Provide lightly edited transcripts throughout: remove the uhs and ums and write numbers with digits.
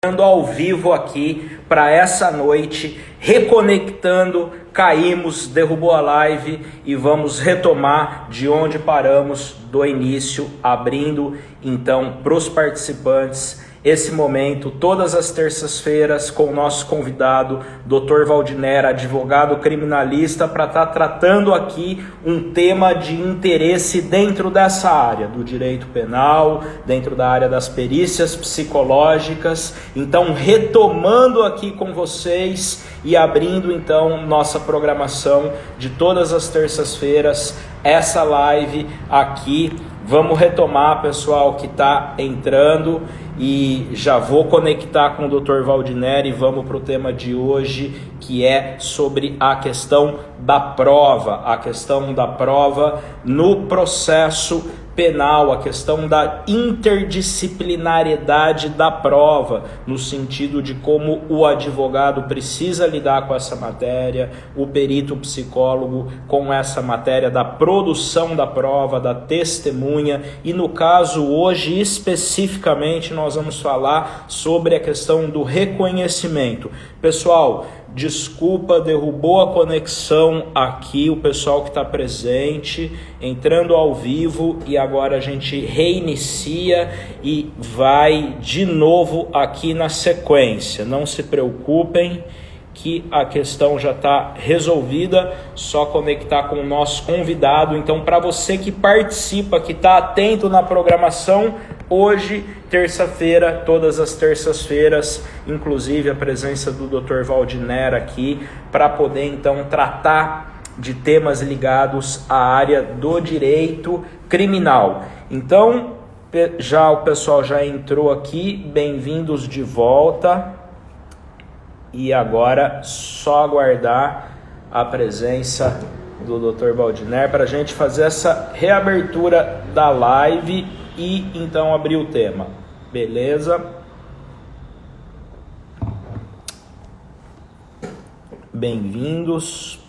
Ao vivo aqui para essa noite, reconectando, caímos, derrubou a live e vamos retomar de onde paramos do início, abrindo então para os participantes esse momento, todas as terças-feiras, com o nosso convidado, Dr. Valdiner, advogado criminalista, para estar tratando aqui um tema de interesse dentro dessa área, do direito penal, dentro da área das perícias psicológicas. Então, retomando aqui com vocês e abrindo então nossa programação de todas as terças-feiras, essa live aqui. Vamos retomar, pessoal, que está entrando, e já vou conectar com o Dr. Valdiner e vamos para o tema de hoje, que é sobre a questão da prova no processo penal, a questão da interdisciplinariedade da prova, no sentido de como o advogado precisa lidar com essa matéria, o perito psicólogo com essa matéria da produção da prova, da testemunha, e no caso hoje especificamente nós vamos falar sobre a questão do reconhecimento. Pessoal, desculpa, derrubou a conexão aqui, o pessoal que está presente, entrando ao vivo, e agora a gente reinicia e vai de novo aqui na sequência. Não se preocupem que a questão já está resolvida, só conectar com o nosso convidado. Então, para você que participa, que está atento na programação, hoje, terça-feira, todas as terças-feiras, inclusive a presença do Dr. Valdiner aqui, para poder então tratar de temas ligados à área do direito criminal. Então, já o pessoal já entrou aqui, bem-vindos de volta. E agora só aguardar a presença do Dr. Valdiner para a gente fazer essa reabertura da live e então abrir o tema. Beleza? Bem-vindos.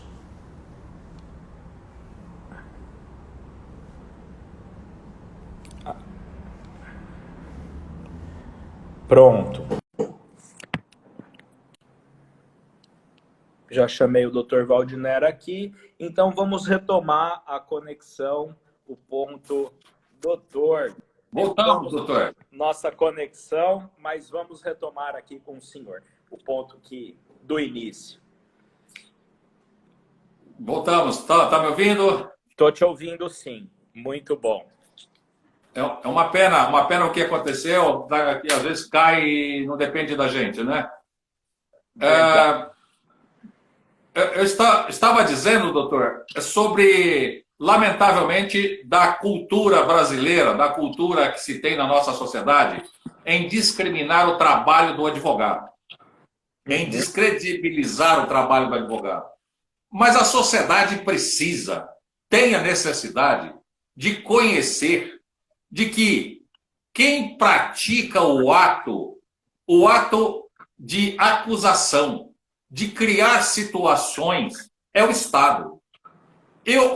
Pronto. Já chamei o Dr. Valdiner aqui, então vamos retomar a conexão, o ponto. Doutor, voltamos, doutor. Nossa conexão, mas vamos retomar aqui com o senhor, o ponto do início. Voltamos, tá me ouvindo? Estou te ouvindo sim, muito bom. É uma pena o que aconteceu, que às vezes cai e não depende da gente, né? Eu estava dizendo, doutor, sobre, lamentavelmente, da cultura brasileira, da cultura que se tem na nossa sociedade, em discriminar o trabalho do advogado, em descredibilizar o trabalho do advogado. Mas a sociedade tem a necessidade de conhecer de que quem pratica o ato de acusação, de criar situações, é o Estado.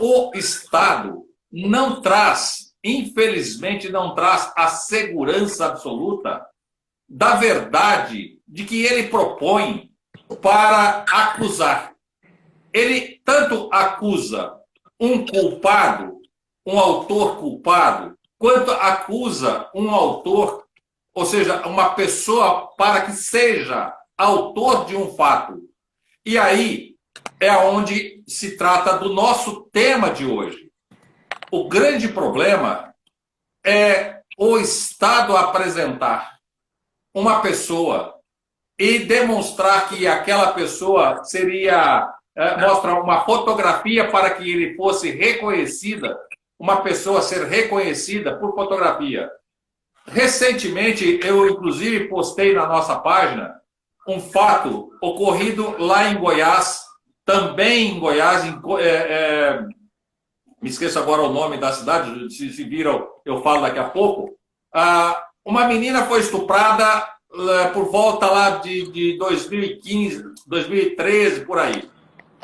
O Estado não traz, infelizmente, não traz a segurança absoluta da verdade de que ele propõe para acusar. Ele tanto acusa um culpado, um autor culpado, quanto acusa um autor, ou seja, uma pessoa para que seja autor de um fato. E aí é onde se trata do nosso tema de hoje. O grande problema é o Estado apresentar uma pessoa e demonstrar que aquela pessoa mostra uma fotografia para que ele fosse reconhecida, uma pessoa ser reconhecida por fotografia. Recentemente, eu inclusive postei na nossa página um fato ocorrido lá em Goiás, também em Goiás, me esqueço agora o nome da cidade, se viram, eu falo daqui a pouco. Uma menina foi estuprada por volta lá de 2015, 2013, por aí.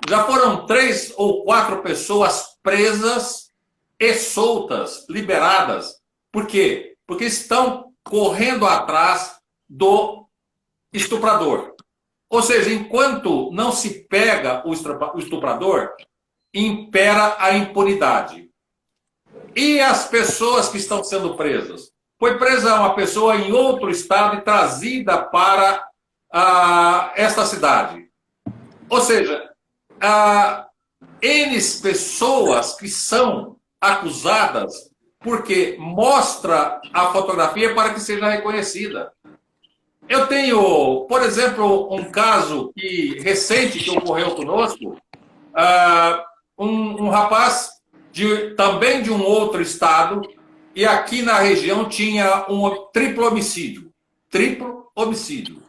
Já foram 3 ou 4 pessoas presas e soltas, liberadas. Por quê? Porque estão correndo atrás do estuprador. Ou seja, enquanto não se pega o estuprador, impera a impunidade. E as pessoas que estão sendo presas? Foi presa uma pessoa em outro estado e trazida para esta cidade. Ou seja, N pessoas que são acusadas porque mostra a fotografia para que seja reconhecida. Eu tenho, por exemplo, um caso recente que ocorreu conosco, um rapaz também de um outro estado, e aqui na região tinha um triplo homicídio. Triplo homicídio.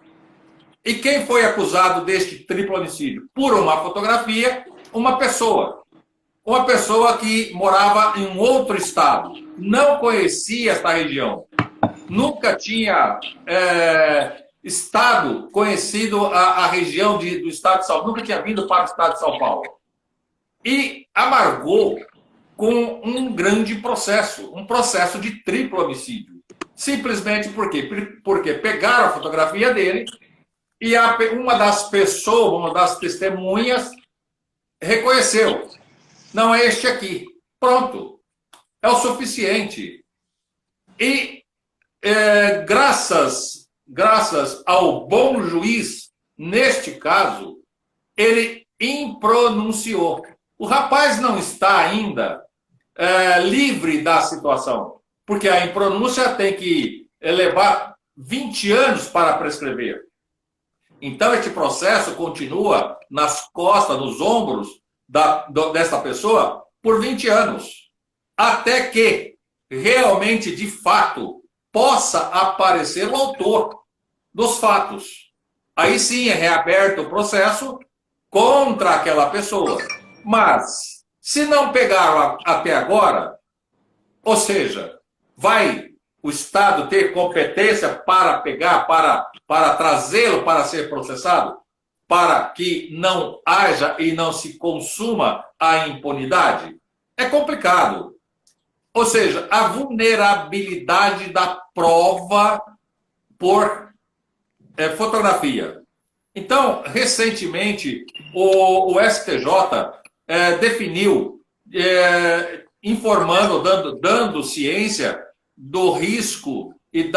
E quem foi acusado deste triplo homicídio? Por uma fotografia, uma pessoa. Uma pessoa que morava em um outro estado. Não conhecia esta região. Nunca tinha estado conhecido a região do estado de São Paulo. Nunca tinha vindo para o estado de São Paulo. E amargou com um grande processo. Um processo de triplo homicídio. Simplesmente por quê? Porque pegaram a fotografia dele e uma das pessoas, uma das testemunhas, reconheceu. Não é este aqui. Pronto. É o suficiente. E graças ao bom juiz, neste caso, ele impronunciou. O rapaz não está ainda livre da situação, porque a impronúncia tem que levar 20 anos para prescrever. Então, este processo continua nas costas, nos ombros dessa pessoa por 20 anos, até que realmente, de fato, possa aparecer o autor dos fatos. Aí sim é reaberto o processo contra aquela pessoa. Mas, se não pegaram até agora, ou seja, vai o Estado ter competência para pegar, para trazê-lo para ser processado, para que não haja e não se consuma a impunidade? É complicado. Ou seja, a vulnerabilidade da prova por fotografia. Então, recentemente, o STJ definiu, informando, dando ciência do risco e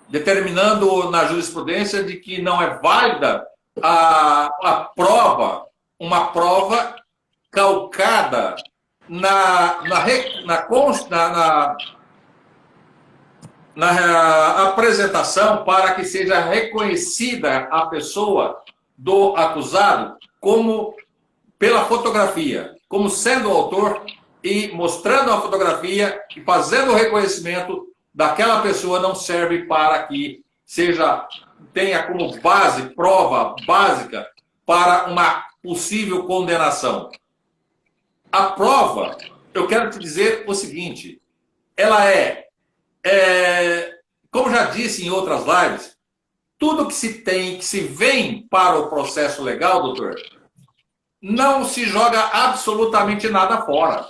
determinando na jurisprudência de que não é válida a prova, uma prova calcada na apresentação para que seja reconhecida a pessoa do acusado como pela fotografia, como sendo o autor e mostrando a fotografia e fazendo o reconhecimento daquela pessoa não serve para que tenha como base, prova básica para uma possível condenação. A prova, eu quero te dizer o seguinte, ela como já disse em outras lives, tudo que se tem, que se vem para o processo legal, doutor, não se joga absolutamente nada fora.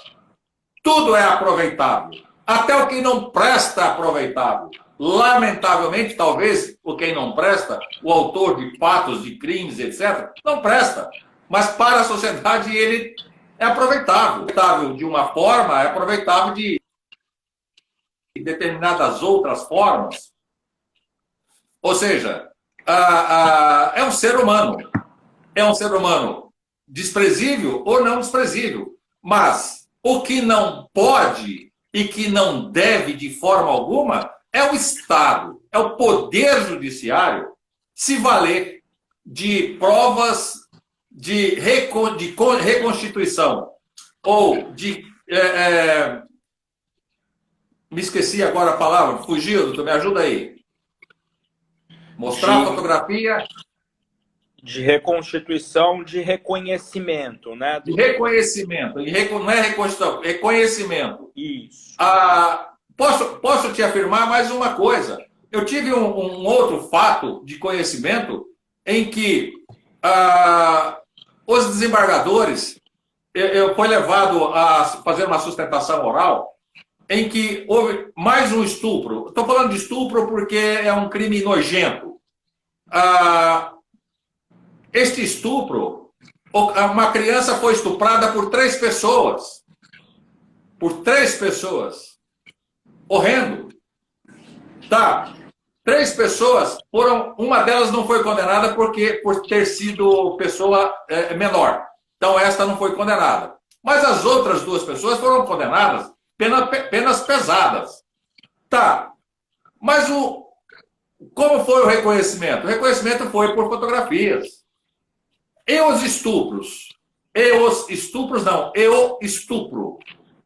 Tudo é aproveitável. Até o que não presta é aproveitável. Lamentavelmente, talvez, o quem não presta, o autor de fatos, de crimes, etc., não presta. Mas para a sociedade ele é aproveitável. Aproveitável de uma forma, é aproveitável de determinadas outras formas. Ou seja, é um ser humano. É um ser humano desprezível ou não desprezível. Mas o que não pode e que não deve de forma alguma é o Estado, é o Poder Judiciário se valer de provas de reconstituição ou de... me esqueci agora a palavra, fugiu, doutor, me ajuda aí. Mostrar a fotografia... De reconstituição, de reconhecimento, né? De reconhecimento, não é reconstituição, reconhecimento. Isso. Posso te afirmar mais uma coisa. Eu tive um outro fato de conhecimento em que os desembargadores foi levado a fazer uma sustentação oral em que houve mais um estupro. Estou falando de estupro porque é um crime nojento. Este estupro, uma criança foi estuprada por 3 pessoas. Por 3 pessoas. Horrendo. Tá. 3 pessoas foram. Uma delas não foi condenada por ter sido pessoa menor. Então, esta não foi condenada. Mas as outras 2 pessoas foram condenadas penas pesadas. Tá. Mas como foi o reconhecimento? O reconhecimento foi por fotografias. E os estupros? E o estupro.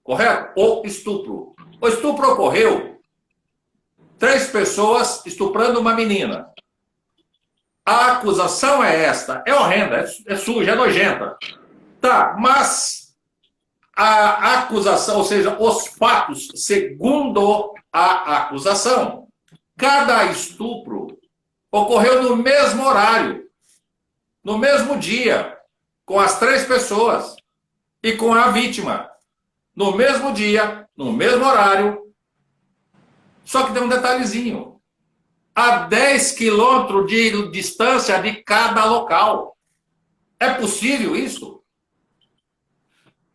Correto? O estupro. O estupro ocorreu 3 pessoas estuprando uma menina. A acusação é esta. É horrenda, é suja, é nojenta. Tá, mas a acusação, ou seja, os fatos, segundo a acusação, cada estupro ocorreu no mesmo horário, no mesmo dia, com as 3 pessoas e com a vítima. No mesmo dia, no mesmo horário. Só que tem um detalhezinho. A 10 quilômetros de distância de cada local. É possível isso?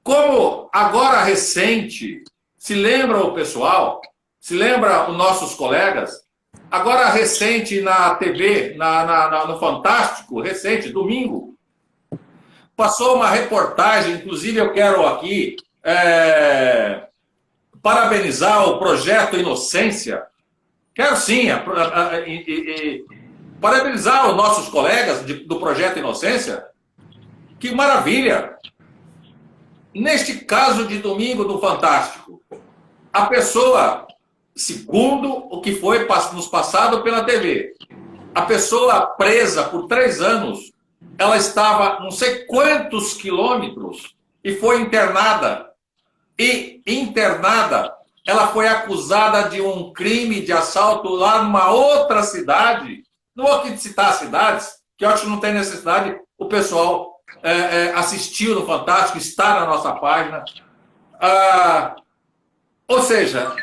Como agora recente, se lembra o pessoal, se lembra os nossos colegas, agora recente na TV, no Fantástico, recente, domingo, passou uma reportagem, inclusive eu quero aqui parabenizar o Projeto Inocência. Quero sim parabenizar os nossos colegas do Projeto Inocência. Que maravilha! Neste caso de domingo do Fantástico, a pessoa, segundo o que foi nos passado pela TV, a pessoa presa por 3 anos, ela estava não sei quantos quilômetros e foi internada. E internada, ela foi acusada de um crime de assalto lá numa outra cidade. Não vou aqui citar cidades, que eu acho que não tem necessidade. O pessoal assistiu no Fantástico, está na nossa página. Ou seja,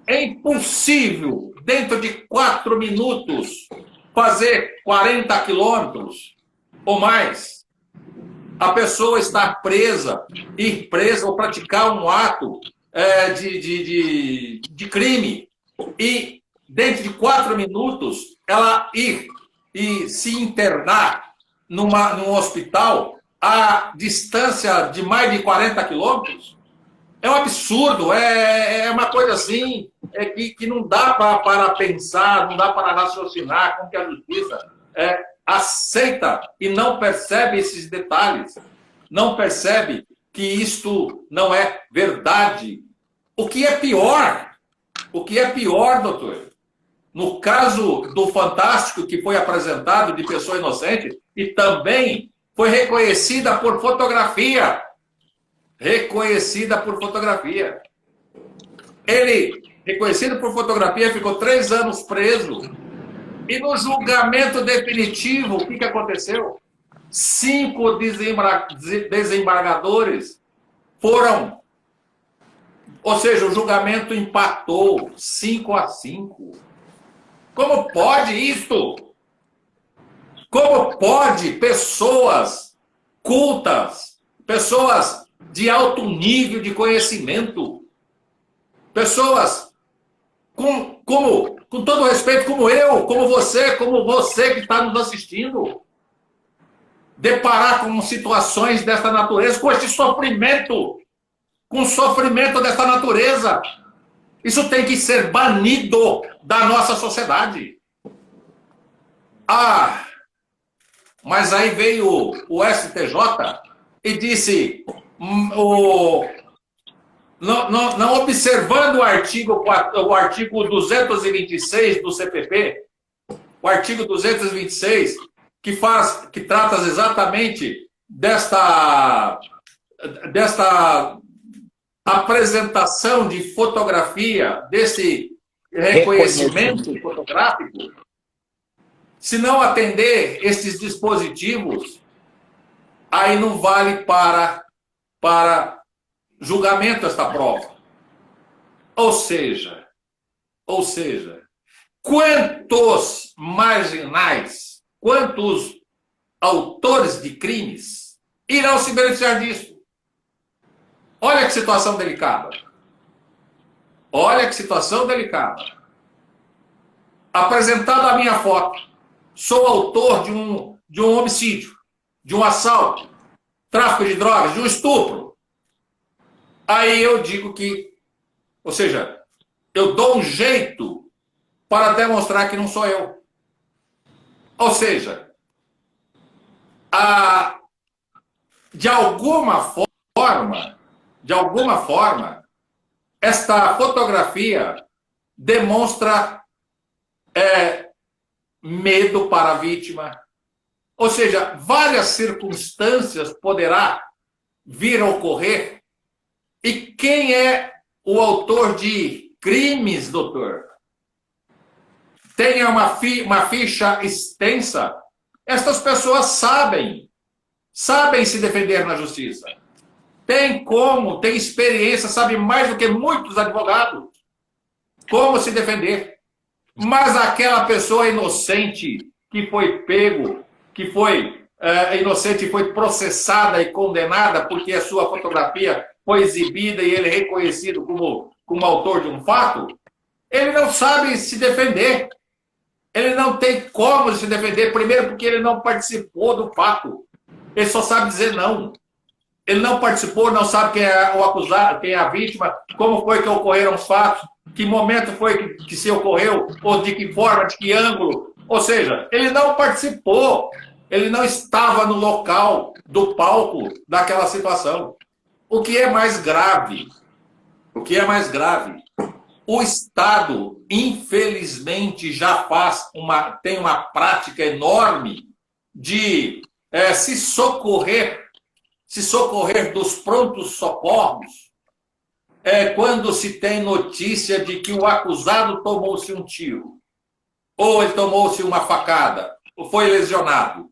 é impossível, dentro de 4 minutos, fazer 40 quilômetros ou mais. A pessoa está ir presa ou praticar um ato de crime e, dentro de 4 minutos, ela ir e se internar num hospital a distância de mais de 40 quilômetros, é um absurdo, é uma coisa assim que não dá para pensar, não dá para raciocinar com que a justiça aceita e não percebe esses detalhes, não percebe que isto não é verdade. O que é pior, doutor, no caso do Fantástico que foi apresentado de pessoa inocente e também foi reconhecida por fotografia. Ele, reconhecido por fotografia, ficou 3 anos preso. E no julgamento definitivo, o que aconteceu? 5 desembargadores foram... Ou seja, o julgamento empatou 5-5. Como pode isto? Como pode pessoas cultas, pessoas de alto nível de conhecimento, pessoas com todo respeito, como eu, como você que está nos assistindo, deparar com situações dessa natureza, com este sofrimento, com sofrimento dessa natureza? Isso tem que ser banido da nossa sociedade. Mas aí veio o STJ e disse, não observando o artigo 226 do CPP, o artigo 226, que trata exatamente desta apresentação de fotografia, desse reconhecimento fotográfico, se não atender esses dispositivos, aí não vale para julgamento esta prova. Ou seja, quantos marginais, quantos autores de crimes irão se beneficiar disso? Olha que situação delicada. Olha que situação delicada. Apresentada a minha foto, sou autor de um homicídio, de um assalto, tráfico de drogas, de um estupro. Aí eu digo que, ou seja, eu dou um jeito para demonstrar que não sou eu. Ou seja, de alguma forma, esta fotografia demonstra medo para a vítima. Ou seja, várias circunstâncias poderá vir a ocorrer. E quem é o autor de crimes, doutor? Tenha uma ficha extensa. Estas pessoas sabem se defender na justiça. Tem experiência, sabe mais do que muitos advogados como se defender. Mas aquela pessoa inocente que foi pego, que foi inocente e foi processada e condenada porque a sua fotografia foi exibida e ele é reconhecido como autor de um fato, ele não sabe se defender. Ele não tem como se defender, primeiro porque ele não participou do fato. Ele só sabe dizer não. Ele não participou, não sabe quem é o acusado, quem é a vítima, como foi que ocorreram os fatos, que momento foi que se ocorreu, ou de que forma, de que ângulo. Ou seja, ele não participou, ele não estava no local do palco daquela situação. O que é mais grave? O Estado, infelizmente, já tem uma prática enorme de se socorrer dos prontos socorros quando se tem notícia de que o acusado tomou-se um tiro, ou ele tomou-se uma facada, ou foi lesionado.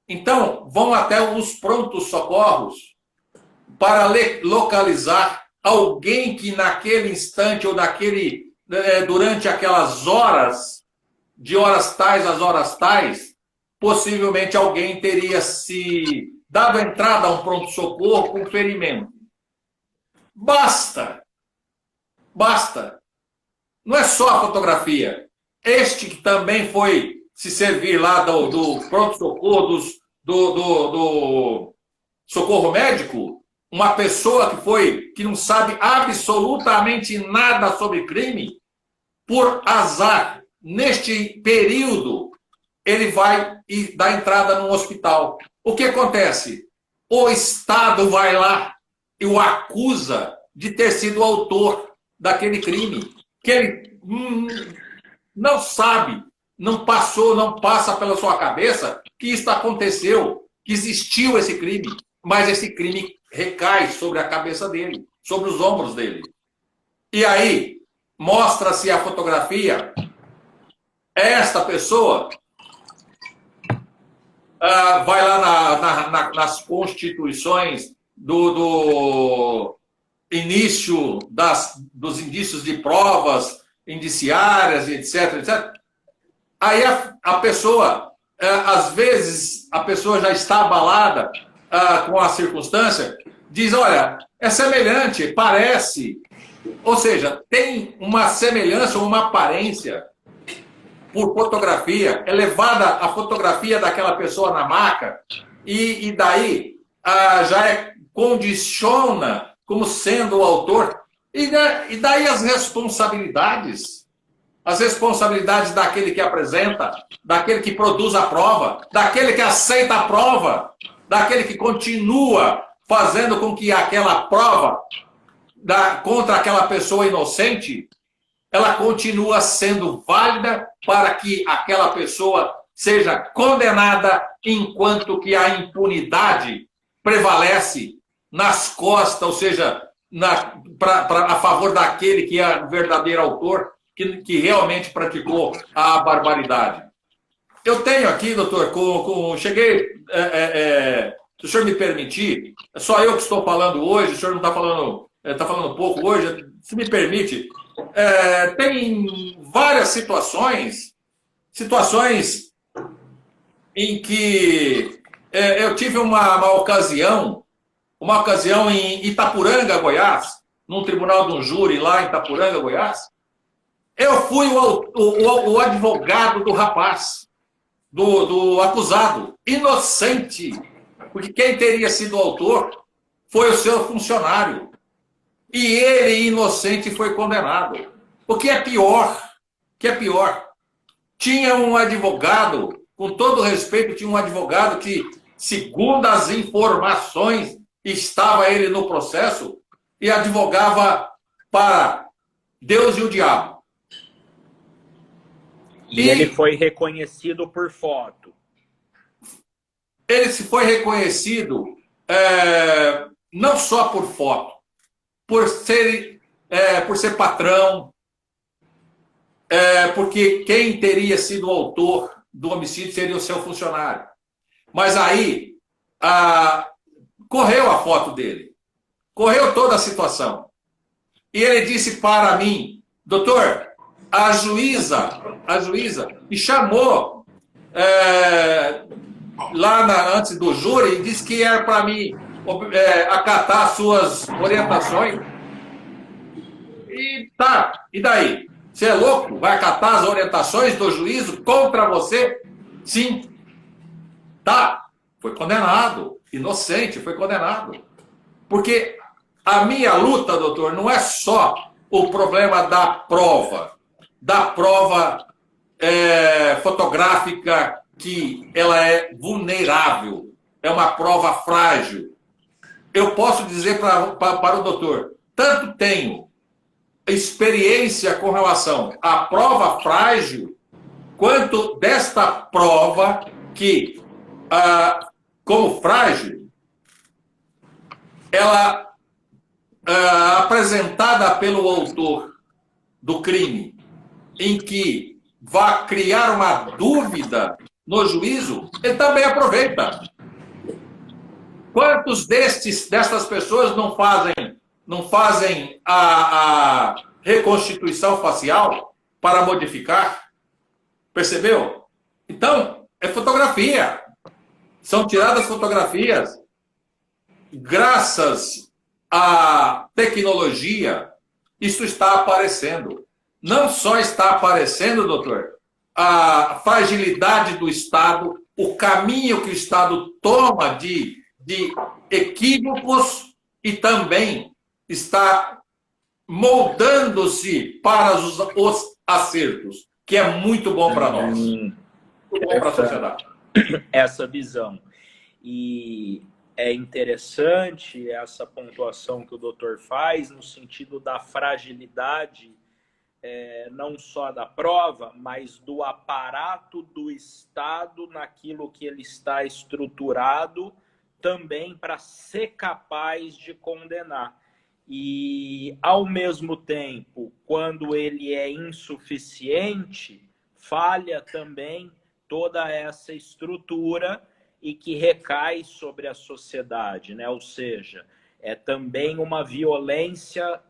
Então, vão até os prontos socorros para localizar alguém que naquele instante ou durante aquelas horas, de horas tais às horas tais, possivelmente alguém teria se dado entrada a um pronto-socorro com ferimento. Basta. Não é só a fotografia. Este que também foi se servir lá do pronto-socorro, do socorro médico, uma pessoa que não sabe absolutamente nada sobre crime, por azar, neste período, ele vai e dá entrada num hospital. O que acontece? O Estado vai lá e o acusa de ter sido o autor daquele crime, que ele não sabe, não passa pela sua cabeça que isso aconteceu, que existiu esse crime, mas esse crime recai sobre a cabeça dele, sobre os ombros dele. E aí, mostra-se a fotografia, esta pessoa vai lá nas constituições do início dos indícios de provas indiciárias, etc. Aí a pessoa, às vezes, a pessoa já está abalada com a circunstância, diz, olha, é semelhante, parece. Ou seja, tem uma semelhança, uma aparência por fotografia, é levada a fotografia daquela pessoa na maca e daí já condiciona como sendo o autor. E daí as responsabilidades daquele que apresenta, daquele que produz a prova, daquele que aceita a prova, daquele que continua fazendo com que aquela prova contra aquela pessoa inocente, ela continua sendo válida para que aquela pessoa seja condenada, enquanto que a impunidade prevalece nas costas, ou seja, a favor daquele que é o verdadeiro autor, que realmente praticou a barbaridade. Eu tenho aqui, doutor, cheguei, se o senhor me permitir, é só eu que estou falando hoje, o senhor não está falando pouco hoje, se me permite, tem várias situações em que eu tive uma ocasião em Itapuranga, Goiás, num tribunal de um júri lá em Itapuranga, Goiás. Eu fui o advogado do rapaz, do acusado, inocente, porque quem teria sido o autor foi o seu funcionário. E ele, inocente, foi condenado. O que é pior, tinha um advogado, com todo respeito, tinha um advogado que, segundo as informações, estava ele no processo e advogava para Deus e o diabo. E ele foi reconhecido por foto. Ele se foi reconhecido não só por foto, por ser patrão, porque quem teria sido o autor do homicídio seria o seu funcionário. Mas aí correu a foto dele, correu toda a situação. E ele disse para mim, doutor, a juíza me chamou lá antes do júri e disse que era para mim acatar suas orientações. E tá, e daí? Você é louco? Vai acatar as orientações do juízo contra você? Sim. Tá, foi condenado. Inocente, foi condenado. Porque a minha luta, doutor, não é só o problema da prova fotográfica, que ela é vulnerável, é uma prova frágil. Eu posso dizer para o doutor, tanto tenho experiência com relação à prova frágil, quanto desta prova que, como frágil, ela apresentada pelo autor do crime, em que vai criar uma dúvida no juízo, ele também aproveita. Quantos destas pessoas não fazem a reconstituição facial para modificar? Percebeu? Então, é fotografia. São tiradas fotografias. Graças à tecnologia, isso está aparecendo. Não só está aparecendo, doutor, a fragilidade do Estado, o caminho que o Estado toma de equívocos e também está moldando-se para os acertos, que é muito bom para nós, muito bom para a sociedade. Essa visão. E é interessante essa pontuação que o doutor faz no sentido da fragilidade, não só da prova, mas do aparato do Estado naquilo que ele está estruturado também para ser capaz de condenar. E, ao mesmo tempo, quando ele é insuficiente, falha também toda essa estrutura e que recai sobre a sociedade, né? Ou seja, é também uma violência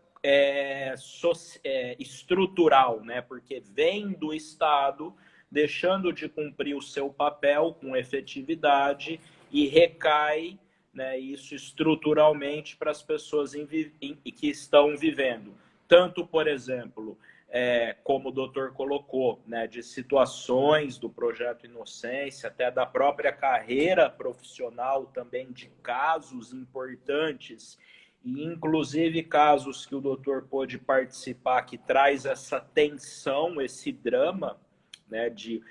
estrutural, né? Porque vem do Estado deixando de cumprir o seu papel com efetividade e recai, né, isso estruturalmente para as pessoas que estão vivendo. Tanto, por exemplo, como o doutor colocou, né, de situações do Projeto Inocência, até da própria carreira profissional também, de casos importantes, e inclusive casos que o doutor pôde participar, que traz essa tensão, esse drama, né, de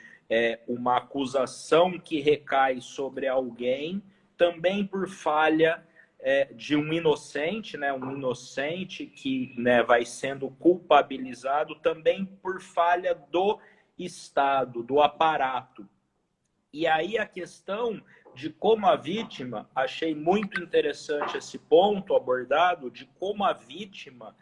uma acusação que recai sobre alguém, também por falha de um inocente, né, um inocente que, né, vai sendo culpabilizado, também por falha do Estado, do aparato. E aí a questão de como a vítima, achei muito interessante esse ponto abordado, de como a vítima,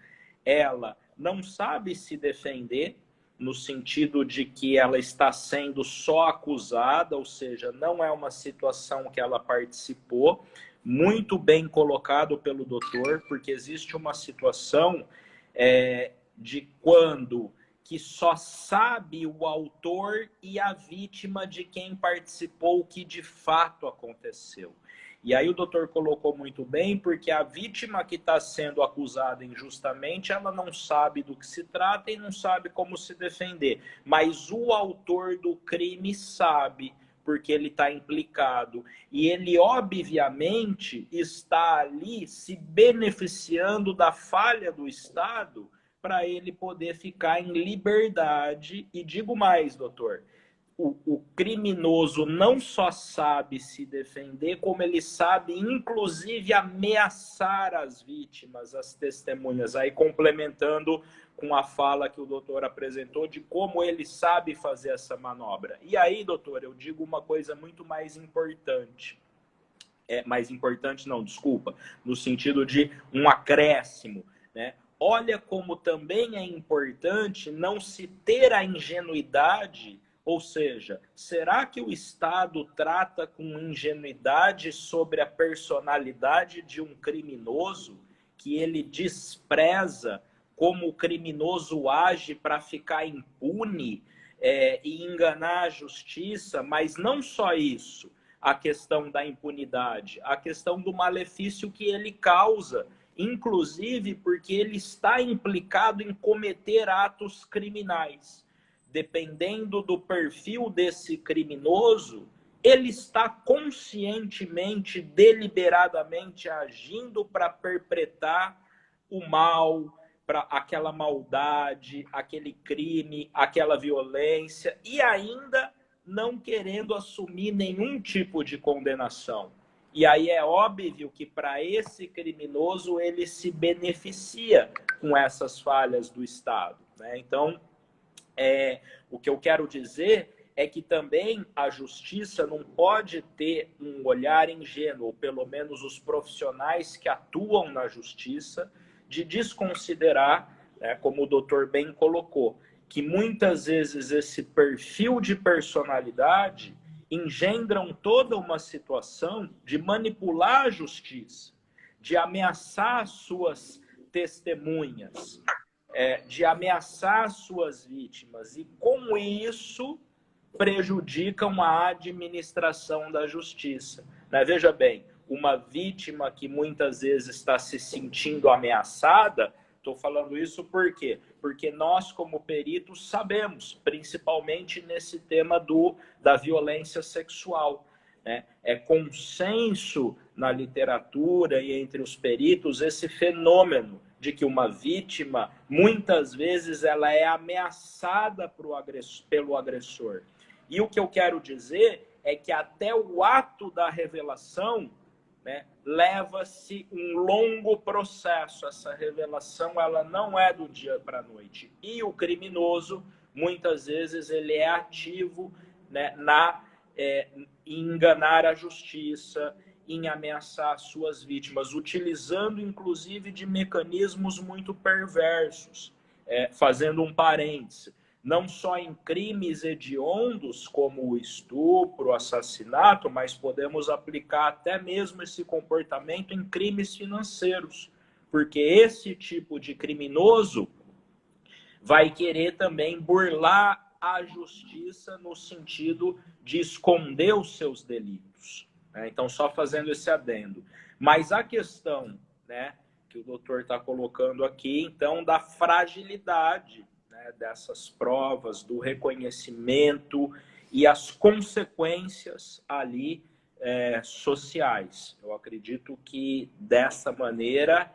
ela não sabe se defender, no sentido de que ela está sendo só acusada, ou seja, não é uma situação que ela participou. Muito bem colocado pelo doutor, porque existe uma situação de quando que só sabe o autor e a vítima de quem participou, o que de fato aconteceu. E aí o doutor colocou muito bem, porque a vítima que está sendo acusada injustamente, ela não sabe do que se trata e não sabe como se defender. Mas o autor do crime sabe, porque ele está implicado. E ele, obviamente, está ali se beneficiando da falha do Estado para ele poder ficar em liberdade. E digo mais, doutor, o criminoso não só sabe se defender, como ele sabe, inclusive, ameaçar as vítimas, as testemunhas. Aí, complementando com a fala que o doutor apresentou de como ele sabe fazer essa manobra. E aí, doutor, eu digo uma coisa muito mais importante. Mais importante não, desculpa, no sentido de um acréscimo, né? Olha como também é importante não se ter a ingenuidade. Ou seja, será que o Estado trata com ingenuidade sobre a personalidade de um criminoso, que ele despreza como o criminoso age para ficar impune e enganar a justiça? Mas não só isso, a questão da impunidade, a questão do malefício que ele causa, inclusive porque ele está implicado em cometer atos criminais. Dependendo do perfil desse criminoso, ele está conscientemente, deliberadamente agindo para perpetrar o mal, para aquela maldade, aquele crime, aquela violência, e ainda não querendo assumir nenhum tipo de condenação. E aí é óbvio que para esse criminoso ele se beneficia com essas falhas do Estado, né? Então, o que eu quero dizer é que também a justiça não pode ter um olhar ingênuo, ou pelo menos os profissionais que atuam na justiça, de desconsiderar, né, como o doutor bem colocou, que muitas vezes esse perfil de personalidade engendram toda uma situação de manipular a justiça, de ameaçar suas testemunhas, de ameaçar suas vítimas, e com isso prejudicam a administração da justiça. Né? Veja bem, uma vítima que muitas vezes está se sentindo ameaçada, estou falando isso por quê? Porque nós, como peritos, sabemos, principalmente nesse tema da violência sexual, né? É consenso na literatura e entre os peritos esse fenômeno de que uma vítima, muitas vezes, ela é ameaçada pelo agressor. E o que eu quero dizer é que até o ato da revelação, né, leva-se um longo processo. Essa revelação ela não é do dia para a noite. E o criminoso, muitas vezes, ele é ativo, né, em enganar a justiça, em ameaçar suas vítimas, utilizando inclusive de mecanismos muito perversos. Fazendo um parêntese, não só em crimes hediondos como o estupro, o assassinato, mas podemos aplicar até mesmo esse comportamento em crimes financeiros, porque esse tipo de criminoso vai querer também burlar a justiça no sentido de esconder os seus delitos. Então, só fazendo esse adendo. Mas a questão, né, que o doutor está colocando aqui, então, da fragilidade, né, dessas provas, do reconhecimento e as consequências ali sociais. Eu acredito que, dessa maneira,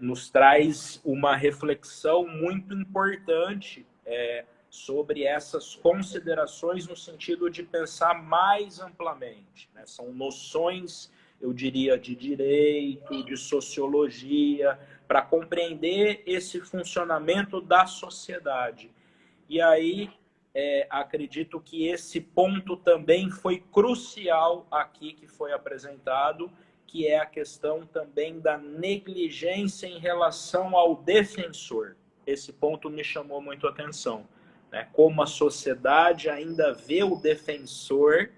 nos traz uma reflexão muito importante sobre essas considerações no sentido de pensar mais amplamente, né? São noções, eu diria, de direito, de sociologia, para compreender esse funcionamento da sociedade. E aí, acredito que esse ponto também foi crucial aqui que foi apresentado, que é a questão também da negligência em relação ao defensor. Esse ponto me chamou muito a atenção. Como a sociedade ainda vê o defensor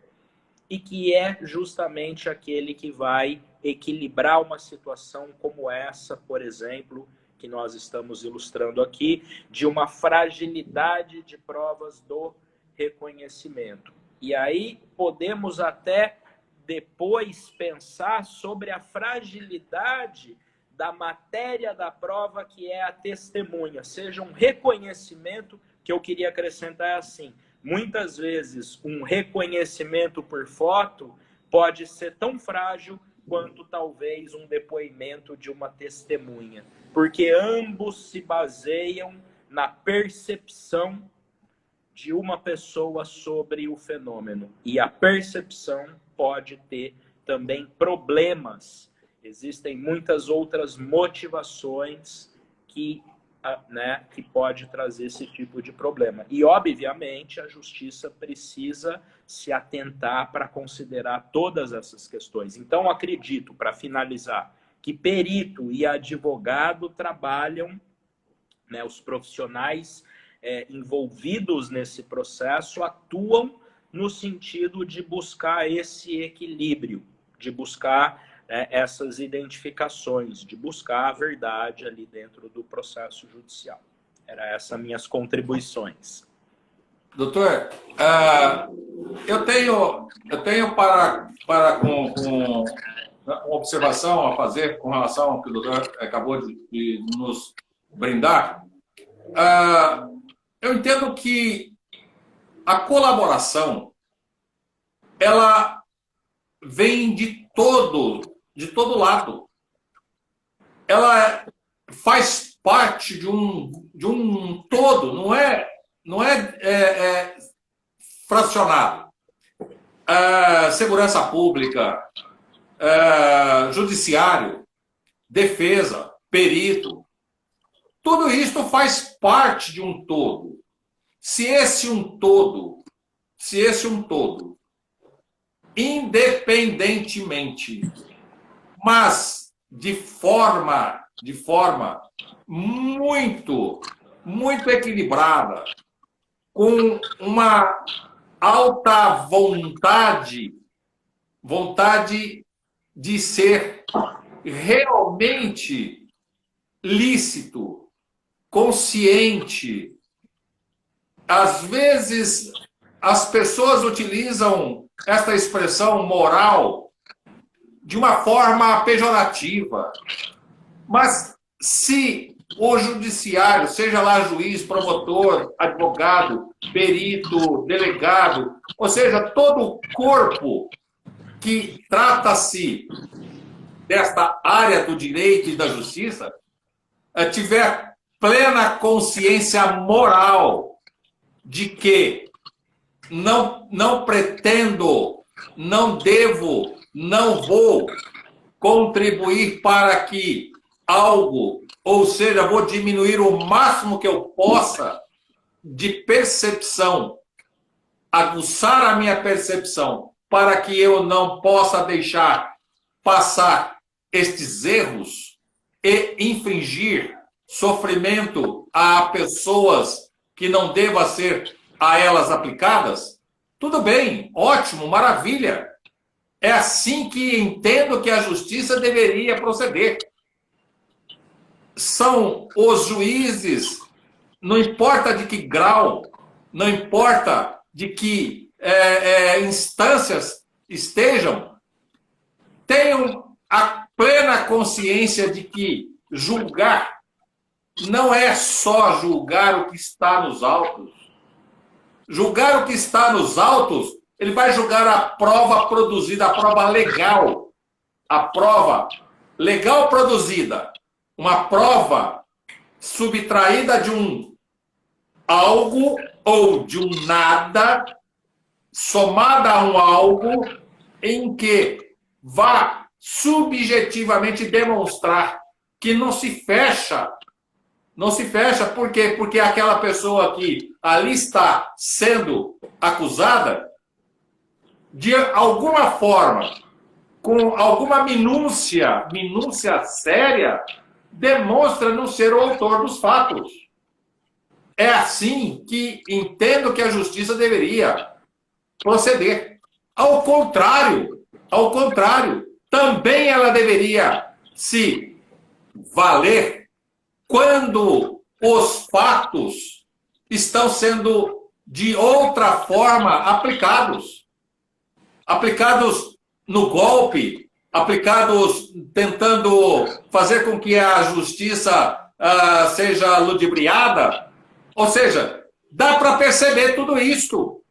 e que é justamente aquele que vai equilibrar uma situação como essa, por exemplo, que nós estamos ilustrando aqui, de uma fragilidade de provas do reconhecimento. E aí podemos até depois pensar sobre a fragilidade da matéria da prova, que é a testemunha, seja um reconhecimento, que eu queria acrescentar assim, muitas vezes um reconhecimento por foto pode ser tão frágil quanto talvez um depoimento de uma testemunha, porque ambos se baseiam na percepção de uma pessoa sobre o fenômeno, e a percepção pode ter também problemas. Existem muitas outras motivações que pode trazer esse tipo de problema. E, obviamente, a justiça precisa se atentar para considerar todas essas questões. Então, acredito, para finalizar, que perito e advogado trabalham, os profissionais envolvidos nesse processo atuam no sentido de buscar esse equilíbrio, de buscar essas identificações, de buscar a verdade ali dentro do processo judicial. Era essas minhas contribuições. Doutor, eu tenho para uma observação a fazer com relação ao que o doutor acabou de nos brindar. Eu entendo que a colaboração ela vem de todo lado. Ela faz parte de um todo, não é fracionado. Segurança pública, judiciário, defesa, perito, tudo isso faz parte de um todo. Se esse um todo, independentemente, mas de forma muito equilibrada, com uma alta vontade de ser realmente lícito, consciente. Às vezes, as pessoas utilizam esta expressão moral de uma forma pejorativa. Mas se o judiciário, seja lá juiz, promotor, advogado, perito, delegado, ou seja, todo o corpo que trata-se desta área do direito e da justiça, tiver plena consciência moral de que não pretendo, não devo, não vou contribuir para que algo, ou seja, vou diminuir o máximo que eu possa de percepção, aguçar a minha percepção, para que eu não possa deixar passar estes erros e infligir sofrimento a pessoas que não deva ser a elas aplicadas, tudo bem, ótimo, maravilha. É assim que entendo que a justiça deveria proceder. São os juízes, não importa de que grau, não importa de que instâncias estejam, tenham a plena consciência de que julgar não é só julgar o que está nos autos. Julgar o que está nos autos, ele vai julgar a prova produzida, a prova legal. A prova legal produzida. Uma prova subtraída de um algo ou de um nada, somada a um algo em que vá subjetivamente demonstrar que não se fecha. Não se fecha, por quê? Porque aquela pessoa que ali está sendo acusada, de alguma forma, com alguma minúcia séria, demonstra não ser o autor dos fatos. É assim que entendo que a justiça deveria proceder. Ao contrário, também ela deveria se valer quando os fatos estão sendo de outra forma aplicados. Aplicados no golpe, aplicados tentando fazer com que a justiça seja ludibriada. Ou seja, dá para perceber tudo isso.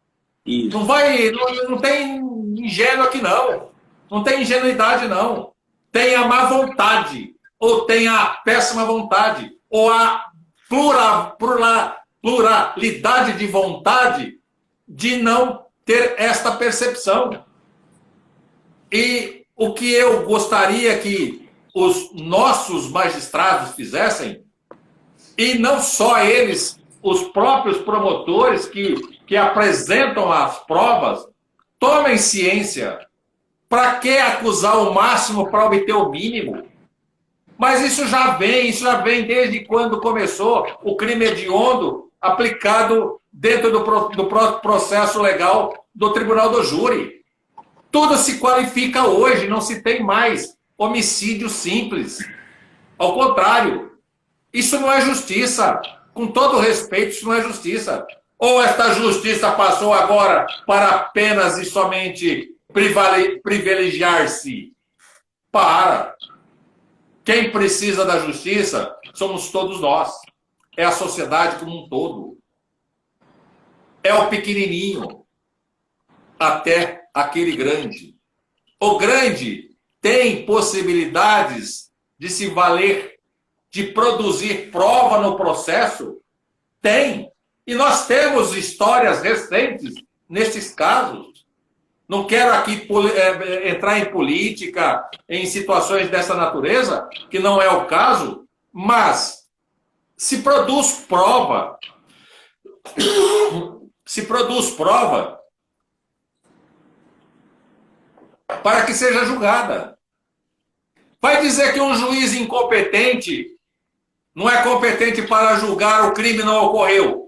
Isso. Não tem ingênuo aqui, não. Não tem ingenuidade, não. Tem a má vontade, ou tem a péssima vontade, ou a pluralidade de vontade de não ter esta percepção. E o que eu gostaria que os nossos magistrados fizessem, e não só eles, os próprios promotores que apresentam as provas, tomem ciência. Para que acusar o máximo para obter o mínimo? Mas isso já vem desde quando começou o crime hediondo aplicado dentro do próprio processo legal do Tribunal do Júri. Tudo se qualifica hoje, não se tem mais homicídio simples. Ao contrário, isso não é justiça. Com todo respeito, isso não é justiça. Ou esta justiça passou agora para apenas e somente privilegiar-se? Para. Quem precisa da justiça somos todos nós. É a sociedade como um todo. É o pequenininho até aquele grande. O grande tem possibilidades de se valer, de produzir prova no processo? Tem. E nós temos histórias recentes nesses casos. Não quero aqui entrar em política, em situações dessa natureza, que não é o caso, mas se produz prova, para que seja julgada. Vai dizer que um juiz incompetente não é competente para julgar o crime não ocorreu.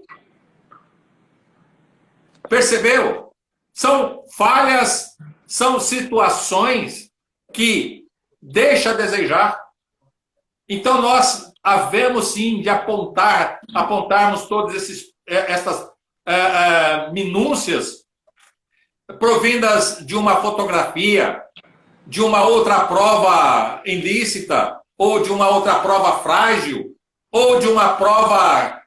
Percebeu? São falhas, são situações que deixam a desejar. Então, nós havemos sim de apontarmos todas essas minúcias provindas de uma fotografia, de uma outra prova ilícita, ou de uma outra prova frágil, ou de uma prova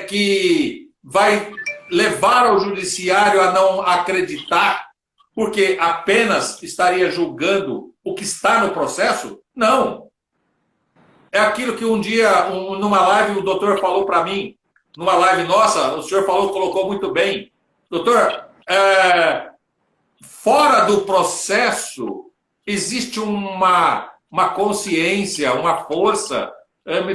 que vai levar ao judiciário a não acreditar, porque apenas estaria julgando o que está no processo? Não. É aquilo que um dia, numa live, o doutor falou para mim, numa live nossa, o senhor colocou muito bem. Doutor, fora do processo, existe uma consciência, uma força,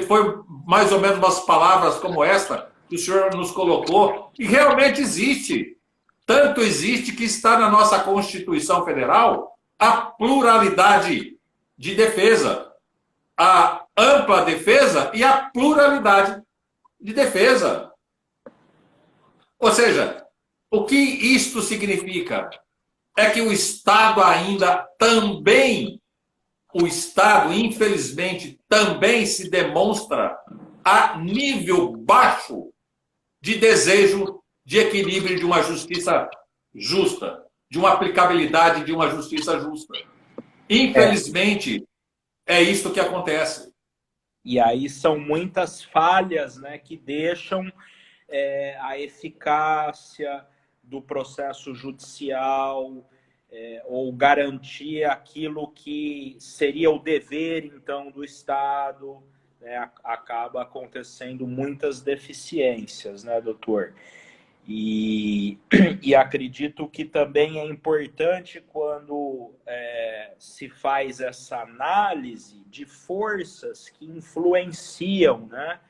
foi mais ou menos umas palavras como esta, que o senhor nos colocou, e realmente existe. Tanto existe que está na nossa Constituição Federal a pluralidade de defesa, a ampla defesa e a pluralidade de defesa. Ou seja, o que isto significa? É que o Estado infelizmente, também se demonstra a nível baixo de desejo de equilíbrio de uma justiça justa, de uma aplicabilidade de uma justiça justa. Infelizmente, é isso que acontece. E aí são muitas falhas, né, que deixam a eficácia do processo judicial ou garantir aquilo que seria o dever, então, do Estado. Acaba acontecendo muitas deficiências, né, doutor? E acredito que também é importante quando se faz essa análise de forças que influenciam, né,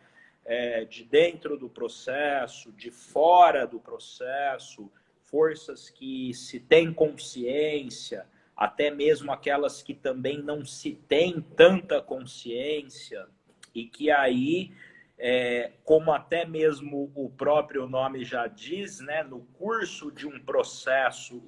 de dentro do processo, de fora do processo, forças que se têm consciência, até mesmo aquelas que também não se têm tanta consciência, e que aí, como até mesmo o próprio nome já diz, né, no curso de um processo,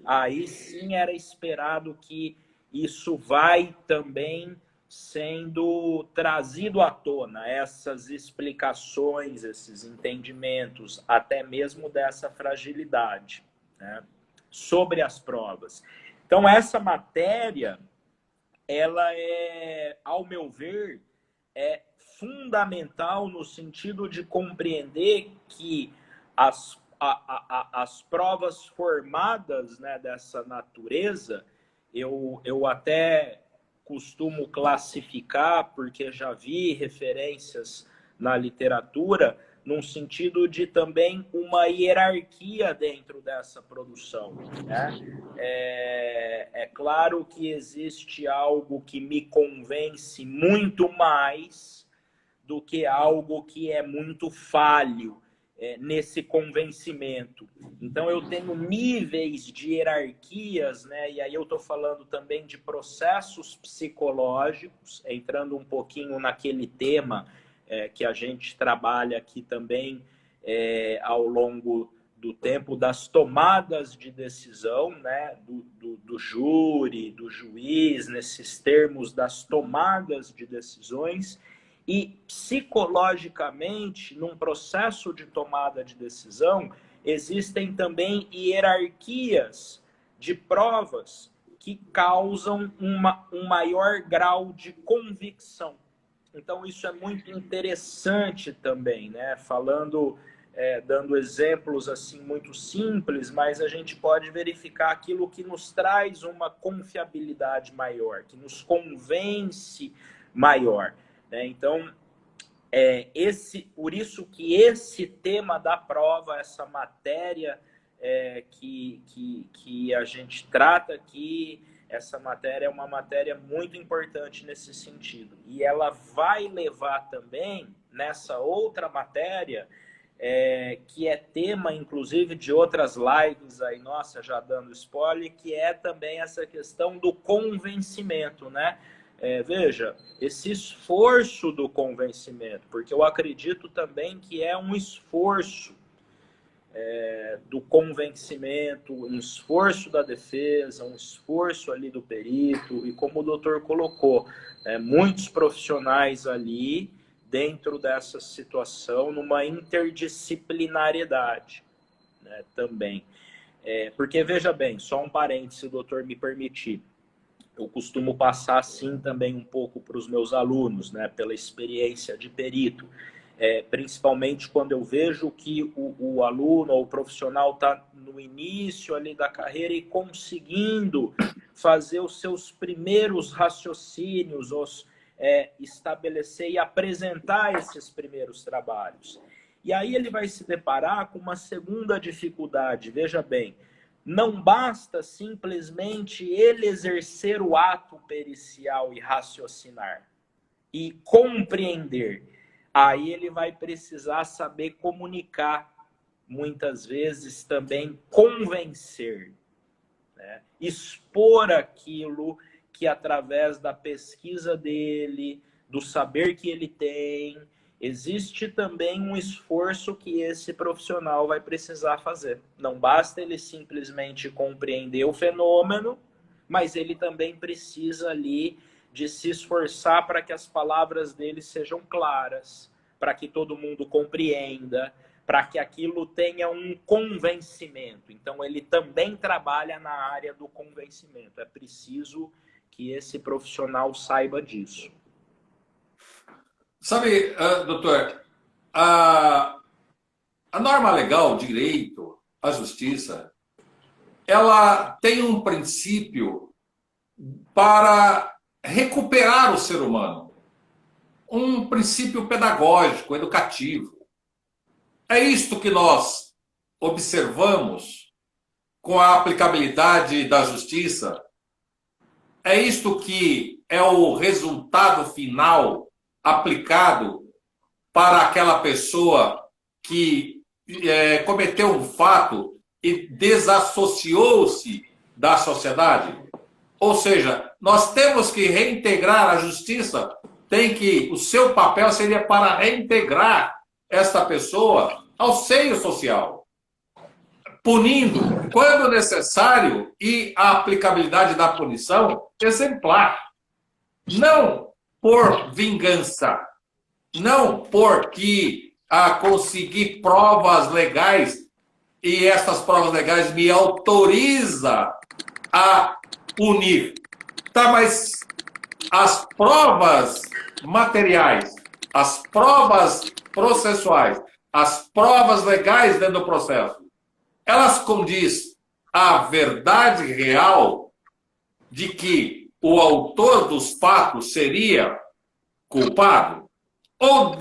aí sim era esperado que isso vai também sendo trazido à tona, essas explicações, esses entendimentos, até mesmo dessa fragilidade, né, sobre as provas. Então, essa matéria, ela é, ao meu ver, é fundamental no sentido de compreender que as provas formadas, né, dessa natureza, eu até costumo classificar, porque já vi referências na literatura, num sentido de também uma hierarquia dentro dessa produção, né? É claro que existe algo que me convence muito mais do que algo que é muito falho nesse convencimento. Então, eu tenho níveis de hierarquias, né? E aí eu estou falando também de processos psicológicos, entrando um pouquinho naquele tema que a gente trabalha aqui também ao longo do tempo das tomadas de decisão, né? do júri, do juiz, nesses termos das tomadas de decisões. E psicologicamente, num processo de tomada de decisão, existem também hierarquias de provas que causam um maior grau de convicção. Então, isso é muito interessante também, né? Falando, dando exemplos assim muito simples, mas a gente pode verificar aquilo que nos traz uma confiabilidade maior, que nos convence maior. Então, por isso que esse tema da prova, essa matéria que a gente trata aqui, essa matéria é uma matéria muito importante nesse sentido. E ela vai levar também nessa outra matéria, que é tema, inclusive, de outras lives aí, nossa, já dando spoiler, que é também essa questão do convencimento, né? Veja, esse esforço do convencimento, porque eu acredito também que é um esforço do convencimento, um esforço da defesa, um esforço ali do perito, e como o doutor colocou, muitos profissionais ali dentro dessa situação, numa interdisciplinariedade, né, também. Porque, veja bem, só um parêntese, se o doutor me permitir, eu costumo passar assim também um pouco para os meus alunos, né, pela experiência de perito, principalmente quando eu vejo que o aluno ou o profissional está no início ali da carreira e conseguindo fazer os seus primeiros raciocínios, estabelecer e apresentar esses primeiros trabalhos. E aí ele vai se deparar com uma segunda dificuldade, veja bem, não basta simplesmente ele exercer o ato pericial e raciocinar e compreender. Aí ele vai precisar saber comunicar, muitas vezes também convencer, né? Expor aquilo que através da pesquisa dele, do saber que ele tem, existe também um esforço que esse profissional vai precisar fazer. Não basta ele simplesmente compreender o fenômeno, mas ele também precisa ali de se esforçar para que as palavras dele sejam claras, para que todo mundo compreenda, para que aquilo tenha um convencimento. Então, ele também trabalha na área do convencimento. É preciso que esse profissional saiba disso. Sabe, doutor, a norma legal, o direito, a justiça, ela tem um princípio para recuperar o ser humano. Um princípio pedagógico, educativo. É isto que nós observamos com a aplicabilidade da justiça. É isto que é o resultado final aplicado para aquela pessoa que cometeu um fato e desassociou-se da sociedade. Ou seja, nós temos que reintegrar a justiça, o seu papel seria para reintegrar esta pessoa ao seio social, punindo quando necessário e a aplicabilidade da punição exemplar. Não por vingança, não porque conseguir provas legais e essas provas legais me autoriza a punir. Tá, mas as provas materiais, as provas processuais, as provas legais dentro do processo, elas condiz a verdade real de que o autor dos fatos seria culpado? Ou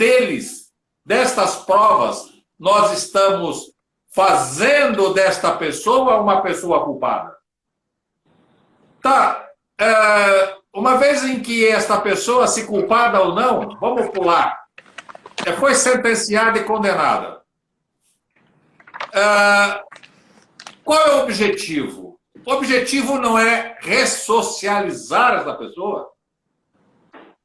destas provas, nós estamos fazendo desta pessoa uma pessoa culpada? Tá, uma vez em que esta pessoa, se culpada ou não, vamos pular, foi sentenciada e condenada. Qual é o objetivo? O objetivo não é ressocializar essa pessoa.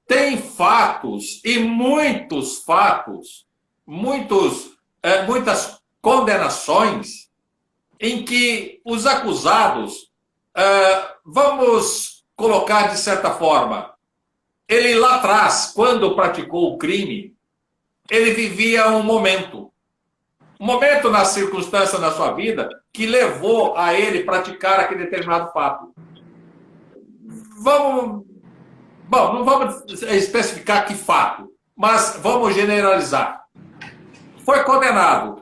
Tem fatos, e muitos fatos, muitas condenações, em que os acusados, vamos colocar de certa forma, ele lá atrás, quando praticou o crime, ele vivia um momento na circunstância da sua vida que levou a ele praticar aquele determinado fato. Não vamos especificar que fato, mas vamos generalizar. Foi condenado.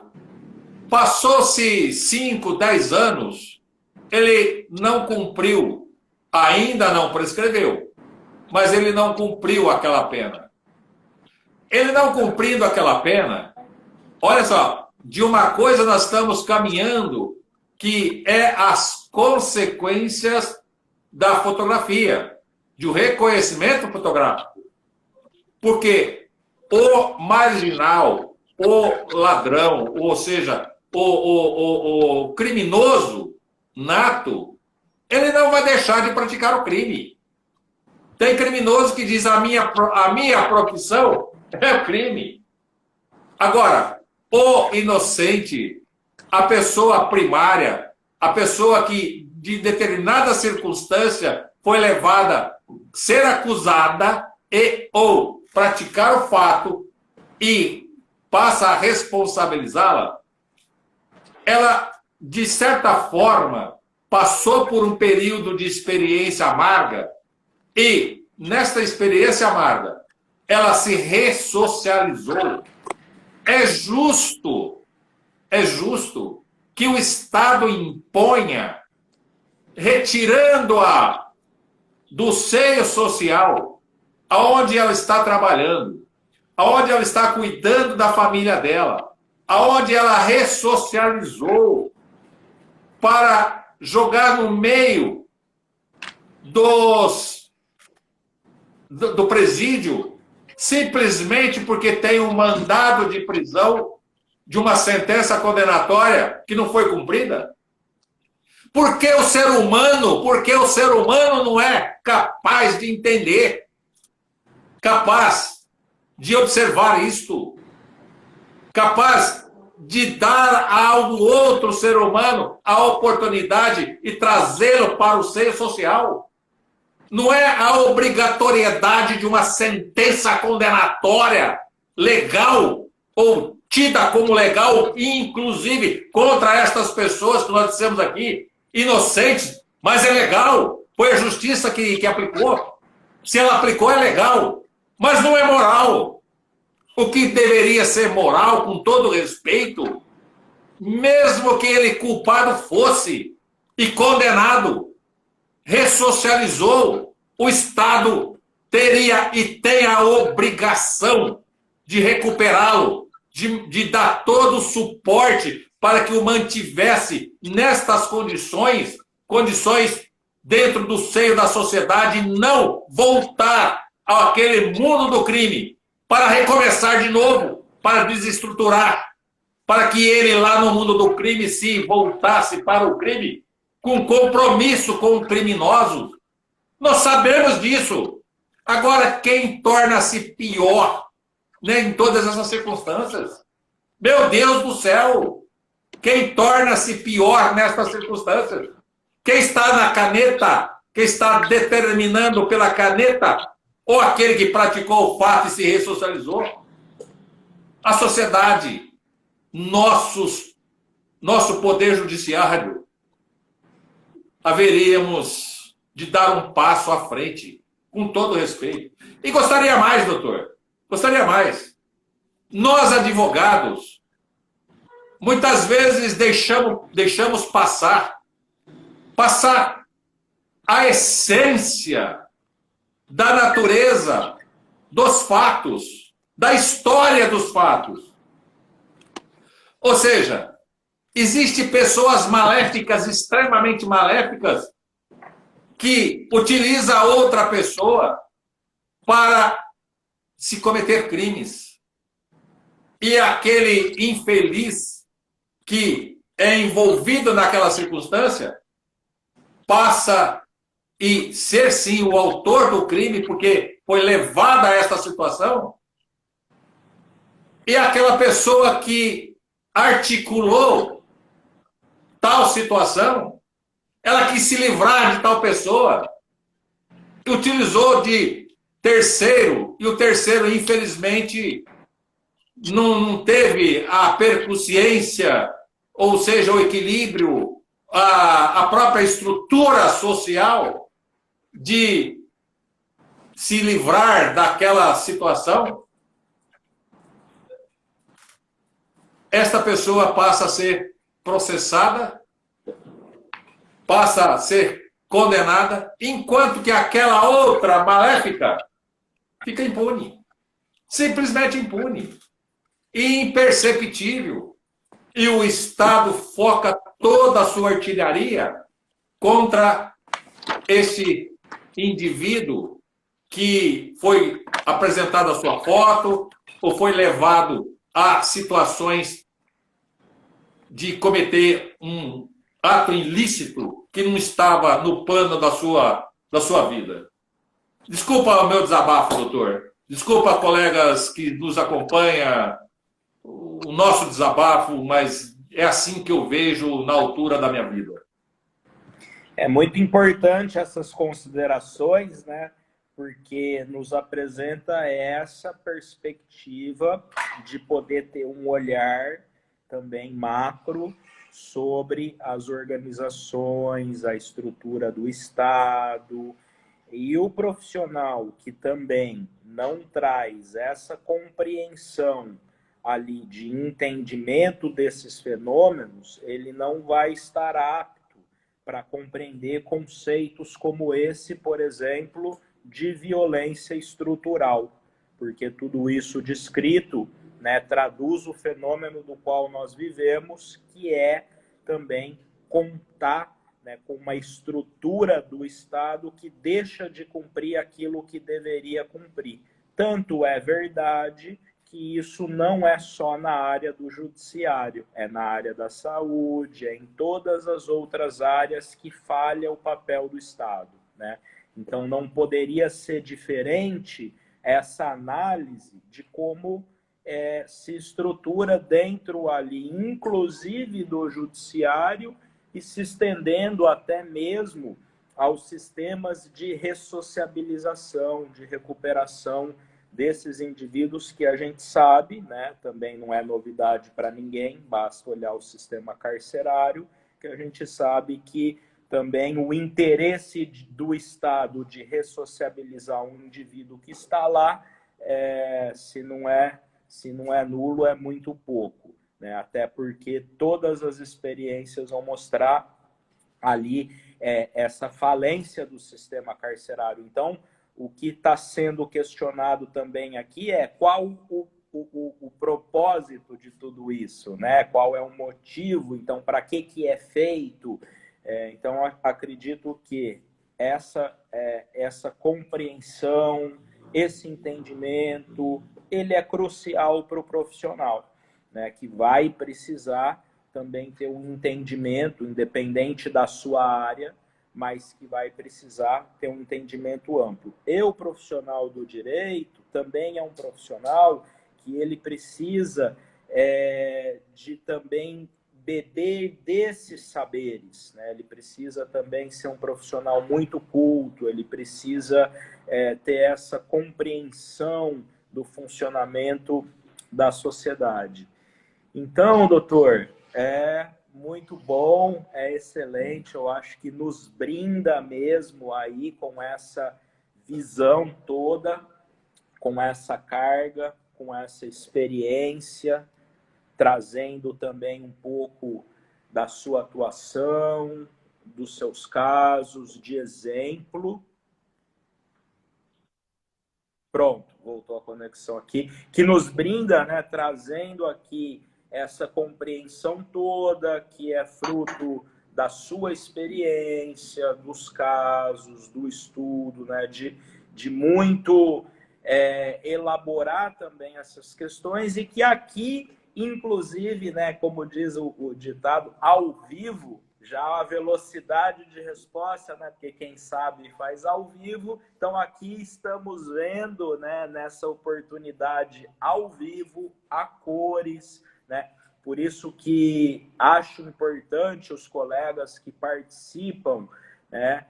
Passou-se 5, 10 anos, ele não cumpriu, ainda não prescreveu, mas ele não cumpriu aquela pena. Ele não cumprindo aquela pena, olha só, de uma coisa nós estamos caminhando, que é as consequências da fotografia, de um reconhecimento fotográfico. Porque o marginal, o ladrão, ou seja, o criminoso nato, ele não vai deixar de praticar o crime. Tem criminoso que diz a minha profissão é o crime. Agora, o inocente, a pessoa primária, a pessoa que de determinada circunstância foi levada a ser acusada ou praticar o fato e passa a responsabilizá-la, ela, de certa forma, passou por um período de experiência amarga e, nesta experiência amarga, ela se ressocializou. É justo que o Estado imponha, retirando-a do seio social, aonde ela está trabalhando, aonde ela está cuidando da família dela, aonde ela ressocializou, para jogar no meio do presídio, simplesmente porque tem um mandado de prisão de uma sentença condenatória que não foi cumprida? Porque o ser humano não é capaz de entender, capaz de observar isto, capaz de dar ao outro ser humano a oportunidade e trazê-lo para o seio social. Não é a obrigatoriedade de uma sentença condenatória legal ou tida como legal, inclusive contra estas pessoas que nós dissemos aqui, inocentes, mas é legal. Foi a justiça que aplicou. Se ela aplicou, é legal. Mas não é moral. O que deveria ser moral, com todo respeito, mesmo que ele culpado fosse e condenado, ressocializou, o Estado teria e tem a obrigação de recuperá-lo, de dar todo o suporte para que o mantivesse nestas condições dentro do seio da sociedade e não voltar àquele mundo do crime, para recomeçar de novo, para desestruturar, para que ele lá no mundo do crime se voltasse para o crime com compromisso com o criminoso. Nós sabemos disso. Agora, quem torna-se pior, né, em todas essas circunstâncias? Meu Deus do céu! Quem torna-se pior nestas circunstâncias? Quem está na caneta, quem está determinando pela caneta ou aquele que praticou o fato e se ressocializou. A sociedade, nosso poder judiciário, haveríamos de dar um passo à frente, com todo respeito. E gostaria mais, doutor, gostaria mais. Nós, advogados, muitas vezes deixamos passar a essência da natureza dos fatos, da história dos fatos. Ou seja, existem pessoas maléficas, extremamente maléficas, que utilizam outra pessoa para se cometer crimes. E aquele infeliz que é envolvido naquela circunstância passa e ser sim o autor do crime, porque foi levado a esta situação, e aquela pessoa que articulou tal situação, ela quis se livrar de tal pessoa, utilizou de terceiro, e o terceiro, infelizmente, não teve a percussiência, ou seja, o equilíbrio, a própria estrutura social de se livrar daquela situação. Esta pessoa passa a ser processada, passa a ser condenada, enquanto que aquela outra maléfica fica impune. Simplesmente impune. Imperceptível. E o Estado foca toda a sua artilharia contra esse indivíduo que foi apresentado a sua foto ou foi levado a situações de cometer um ato ilícito que não estava no plano da sua vida. Desculpa o meu desabafo, doutor. Desculpa, colegas que nos acompanham, o nosso desabafo, mas é assim que eu vejo na altura da minha vida. É muito importante essas considerações, né? Porque nos apresenta essa perspectiva de poder ter um olhar também macro sobre as organizações, a estrutura do Estado, e o profissional que também não traz essa compreensão ali de entendimento desses fenômenos, ele não vai estar apto para compreender conceitos como esse, por exemplo, de violência estrutural, porque tudo isso descrito, né, traduz o fenômeno do qual nós vivemos, que é também contar, né, com uma estrutura do Estado que deixa de cumprir aquilo que deveria cumprir. Tanto é verdade que isso não é só na área do judiciário, é na área da saúde, é em todas as outras áreas que falha o papel do Estado, né? Então não poderia ser diferente essa análise de como se estrutura dentro ali, inclusive do judiciário, e se estendendo até mesmo aos sistemas de ressociabilização, de recuperação desses indivíduos que a gente sabe, né, também não é novidade para ninguém, basta olhar o sistema carcerário, que a gente sabe que também o interesse do Estado de ressociabilizar um indivíduo que está lá, se não é nulo, é muito pouco, né? Até porque todas as experiências vão mostrar ali essa falência do sistema carcerário. Então, o que está sendo questionado também aqui é qual o propósito de tudo isso, né? Qual é o motivo, então, para que é feito? Então, acredito que essa compreensão, esse entendimento, ele é crucial para o profissional, né? Que vai precisar também ter um entendimento, independente da sua área, mas que vai precisar ter um entendimento amplo. E o profissional do direito também é um profissional que ele precisa de também beber desses saberes, né? Ele precisa também ser um profissional muito culto, ele precisa ter essa compreensão do funcionamento da sociedade. Então, doutor, é muito bom, é excelente, eu acho que nos brinda mesmo aí com essa visão toda, com essa carga, com essa experiência, trazendo também um pouco da sua atuação, dos seus casos, de exemplo. Pronto, voltou a conexão aqui, que nos brinda, né, trazendo aqui essa compreensão toda, que é fruto da sua experiência, dos casos, do estudo, né, de muito elaborar também essas questões, e que aqui, inclusive, né, como diz o ditado, ao vivo, já a velocidade de resposta, né, porque quem sabe faz ao vivo, então aqui estamos vendo, né, nessa oportunidade ao vivo, a cores, né, por isso que acho importante os colegas que participam, né,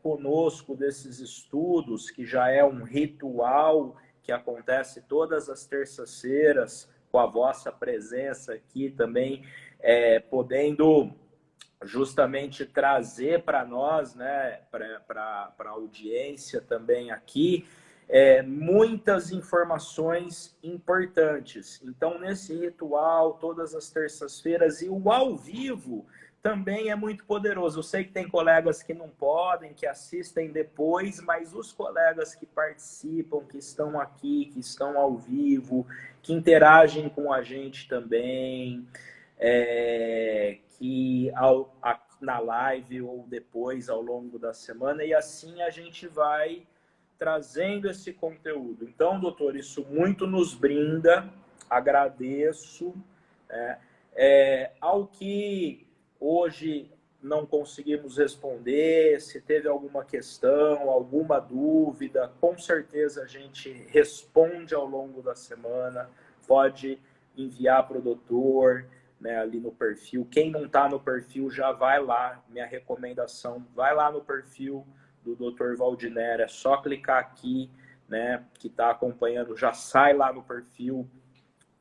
conosco desses estudos, que já é um ritual que acontece todas as terças-feiras, com a vossa presença aqui também, podendo justamente trazer para nós, né, para a audiência também aqui, muitas informações importantes. Então, nesse ritual, todas as terças-feiras, e o ao vivo também é muito poderoso. Eu sei que tem colegas que não podem, que assistem depois, mas os colegas que participam, que estão aqui, que estão ao vivo, que interagem com a gente também, que na live ou depois, ao longo da semana, e assim a gente vai trazendo esse conteúdo. Então, doutor, isso muito nos brinda, agradeço. Ao que hoje não conseguimos responder, se teve alguma questão, alguma dúvida, com certeza a gente responde ao longo da semana, pode enviar para o doutor, né, ali no perfil. Quem não está no perfil já vai lá, minha recomendação, vai lá no perfil do Dr. Valdinero, é só clicar aqui, né, que está acompanhando, já sai lá no perfil,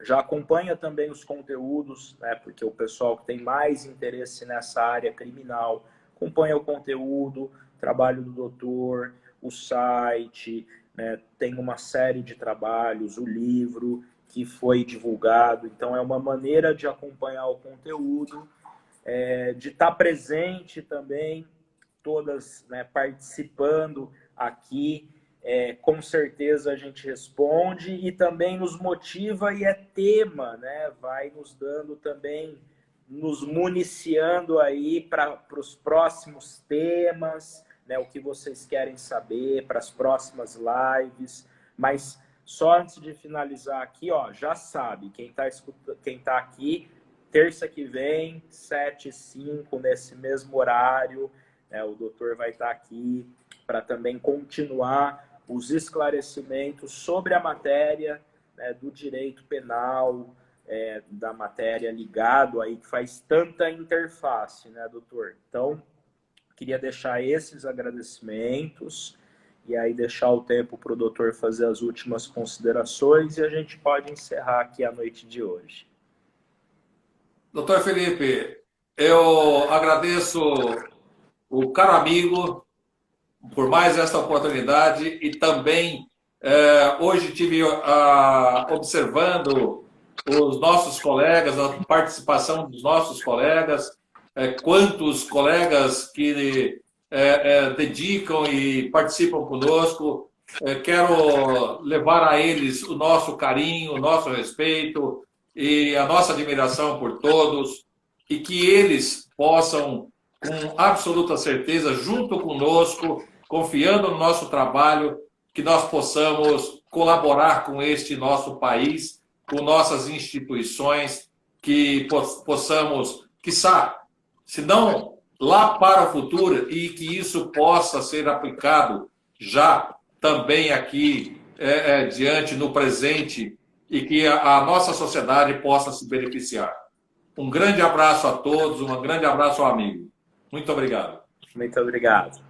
já acompanha também os conteúdos, né, porque o pessoal que tem mais interesse nessa área criminal acompanha o conteúdo, trabalho do doutor, o site, né, tem uma série de trabalhos, o livro que foi divulgado, então é uma maneira de acompanhar o conteúdo, de estar presente também, todas, né, participando aqui. Com certeza a gente responde e também nos motiva, e é tema, né? Vai nos dando também, nos municiando aí para os próximos temas, né? O que vocês querem saber para as próximas lives. Mas só antes de finalizar aqui, ó, já sabe, quem tá aqui, terça que vem, 7h05, nesse mesmo horário, o doutor vai estar aqui para também continuar os esclarecimentos sobre a matéria, né, do direito penal, da matéria ligado aí, que faz tanta interface, né, doutor? Então, queria deixar esses agradecimentos e aí deixar o tempo para o doutor fazer as últimas considerações e a gente pode encerrar aqui a noite de hoje. Doutor Felipe, eu agradeço o caro amigo por mais esta oportunidade e também hoje tive observando os nossos colegas, a participação dos nossos colegas, quantos colegas que dedicam e participam conosco. Quero levar a eles o nosso carinho, o nosso respeito e a nossa admiração por todos, e que eles possam, com absoluta certeza, junto conosco, confiando no nosso trabalho, que nós possamos colaborar com este nosso país, com nossas instituições, que possamos, quiçá, se não lá para o futuro, e que isso possa ser aplicado já também aqui diante, no presente, e que a nossa sociedade possa se beneficiar. Um grande abraço a todos, um grande abraço ao amigo. Muito obrigado. Muito obrigado.